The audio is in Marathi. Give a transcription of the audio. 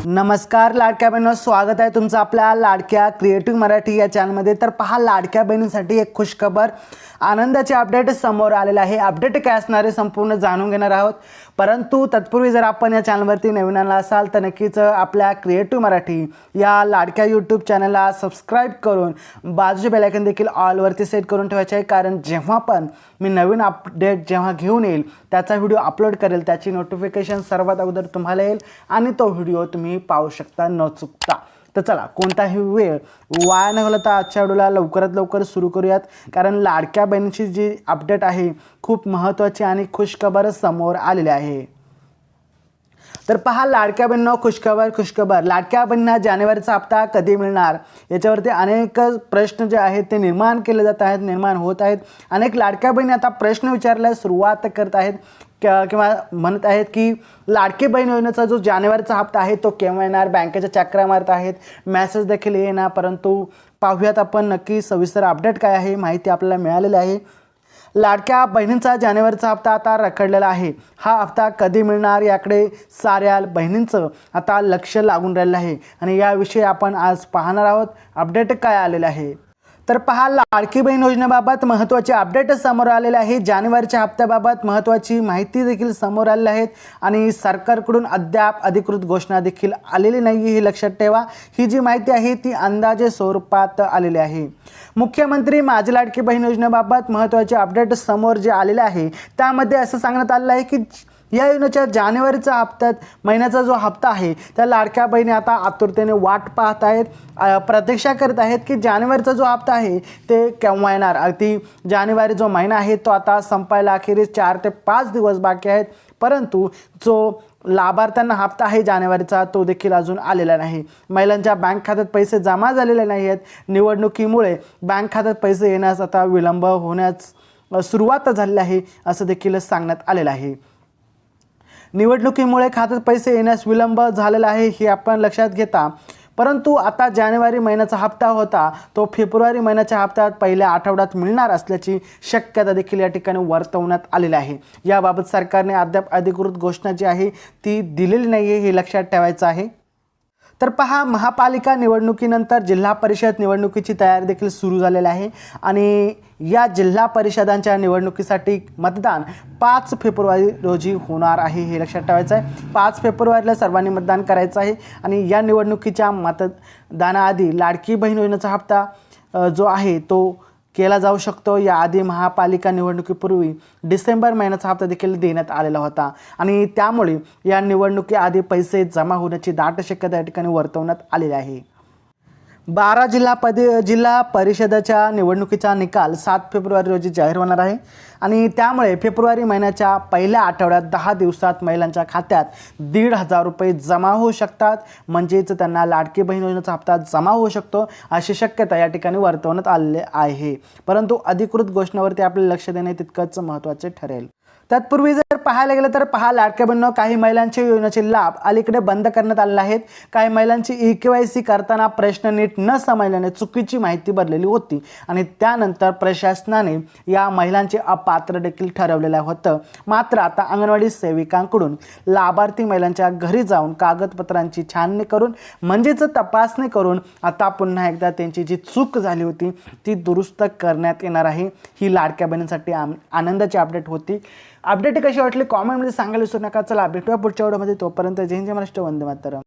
नमस्कार लाडक्या बहिणींनो, स्वागत आहे तुमचं आपल्या लाडक्या क्रिएटिव्ह मराठी या चॅनलमध्ये। तर पहा, लाडक्या बहिणींसाठी एक खुशखबर, आनंदाचे अपडेट समोर आलेले आहे। अपडेट काय असणार आहे संपूर्ण जाणून घेणार आहोत। परंतु तत्पूर्वी जर आपण या चॅनलवरती नवीन आला असाल तर नक्कीच आपल्या क्रिएटिव्ह मराठी या लाडक्या यूट्यूब चॅनलला सबस्क्राईब करून बाजूचे बेल आयकॉन देखील ऑल वरती सेट करून ठेवायचे आहे, कारण जेव्हा पण मी नवीन अपडेट जेव्हा घेऊन येईल त्याचा व्हिडिओ अपलोड करेल त्याची नोटिफिकेशन सर्वात अगोदर तुम्हाला येईल आणि तो व्हिडिओ तुम्ही पाहू शकता न चुकता। तर चला, कोणताही वेळ वाया न घालवता आजच्या व्हिडिओला लवकरात लवकर सुरू करूयात, कारण लाडक्या बहिणीची जी अपडेट आहे खूप महत्त्वाची आणि खुशखबर समोर आलेली आहे। तर पहा लाडक्या बहिणींनो, खुशखबर लाडक्या बहिणींना जानेवारीचा हप्ता कधी मिळणार याच्यावरती अनेक प्रश्न जे आहेत ते निर्माण होत आहेत। अनेक लाडक्या बहिणी आता प्रश्न विचारायला सुरुवात करत आहेत किंवा म्हणत आहेत की लाडकी बहीण योजनेचा जो जानेवारीचा हप्ता आहे तो केव्हा येणार। बँकेच्या चक्रा मारत आहेत, मेसेज देखील येणार, परंतु पाहूयात आपण नक्की सविस्तर अपडेट काय आहे, माहिती आपल्याला मिळालेली आहे। लाडक्या बहिणींचा जानेवारीचा हप्ता आता रखडलेला आहे। हा हप्ता कधी मिळणार याकडे साऱ्या बहिणींचं आता लक्ष लागून राहिलं आहे आणि याविषयी आपण आज पाहणार आहोत अपडेट काय आलेले आहे। तर पहा, लाडकी बहीण योजनेबाबत महत्त्वाचे अपडेट समोर आलेले आहे। जानेवारीच्या हप्त्याबाबत महत्त्वाची माहिती देखील समोर आलेली आहे आणि सरकारकडून अद्याप अधिकृत घोषणा देखील आलेली नाही, हे लक्षात ठेवा। ही जी माहिती आहे ती अंदाजे स्वरूपात आलेली आहे। मुख्यमंत्री माझी लाडकी बहीण योजनेबाबत महत्त्वाचे अपडेट समोर जे आलेले आहे त्यामध्ये असं सांगण्यात आलेलं आहे की या योजनेच्या जानेवारीचा महिन्याचा जो हप्ता आहे त्या लाडक्या बहिणी आता आतुरतेने वाट पाहत आहेत, प्रतीक्षा करत आहेत की जानेवारीचा जो हप्ता आहे ते केव्हा येणार। अगदी जानेवारी जो महिना आहे तो आता संपायला अखेरीस 4 ते 5 दिवस बाकी आहेत, परंतु जो लाभार्थ्यांना हप्ता आहे जानेवारीचा तो देखील अजून आलेला नाही। महिलांच्या बँक खात्यात पैसे जमा झालेले नाही आहेत। निवडणुकीमुळे बँक खात्यात पैसे येण्यास आता विलंब होण्यास सुरुवात झालेली आहे असं देखील सांगण्यात आलेलं आहे। निवडणुकीमुळे खात्यात पैसे येण्यास विलंब झालेला आहे हे आपण लक्षात घेता, परंतु आता जानेवारी महिन्याचा हप्ता होता तो फेब्रुवारी महिन्याच्या हप्त्यात पहिल्या आठवड्यात मिळणार असल्याची शक्यता देखील या ठिकाणी वर्तवण्यात आलेली आहे। याबाबत सरकारने अद्याप अधिकृत घोषणा जी आहे ती दिलेली नाही आहे, हे लक्षात ठेवायचं आहे। तर पहा, महापालिका निवडणुकीनंतर जिल्हा परिषद निवडणुकीची तयारी देखील सुरू झालेली आहे आणि या जिल्हा परिषदांच्या निवडणुकीसाठी मतदान 5 फेब्रुवारी रोजी होणार आहे, हे लक्षात ठेवायचं आहे। 5 फेब्रुवारीला सर्वांनी मतदान करायचं आहे आणि या निवडणुकीच्या मतदानाआधी लाडकी बहीण योजनेचा हप्ता जो आहे तो केला जाऊ शकतो। याआधी महापालिका निवडणुकीपूर्वी डिसेंबर महिन्याचा हप्ता देखील देण्यात आलेला होता आणि त्यामुळे या निवडणुकीआधी पैसे जमा होण्याची दाट शक्यता या ठिकाणी वर्तवण्यात आलेली आहे। 12 जिल्हा परिषदेच्या निवडणुकीचा निकाल 7 फेब्रुवारी रोजी जाहीर होणार आहे आणि त्यामुळे फेब्रुवारी महिन्याच्या पहिल्या आठवड्यात 10 दिवसात महिलांच्या खात्यात 1,500 रुपये जमा होऊ शकतात, म्हणजेच त्यांना लाडकी बहीण योजनेचा हप्ता जमा होऊ शकतो अशी शक्यता या ठिकाणी वर्तवण्यात आलेली आहे। परंतु अधिकृत घोषणेवरती आपले लक्ष देणे तितकंच महत्त्वाचे ठरेल। तत्पूर्वी जर पाहायला गेलं तर पहा लाडक्या बहिणींनो, काही महिलांचे योजनेचे लाभ अलीकडे बंद करण्यात आलेले आहेत। काही महिलांची EKYC करताना प्रश्न नीट न समजल्याने चुकीची माहिती भरलेली होती आणि त्यानंतर प्रशासनाने या महिलांचे अपात्र देखील ठरवलेलं होतं। मात्र आता अंगणवाडी सेविकांकडून लाभार्थी महिलांच्या घरी जाऊन कागदपत्रांची छाननी करून म्हणजेच तपासणी करून आता पुन्हा एकदा त्यांची जी चूक झाली होती ती दुरुस्त करण्यात येणार आहे। ही लाडक्या बहिणींसाठी आनंदाची अपडेट होती। अपडेट कशी वाटली कॉमेंटमध्ये सांगायला विसरू नका। चला भेटूया पुढच्या व्हिडिओमध्ये, तोपर्यंत जय हिंद, जय महाराष्ट्र, वंदे मातरम।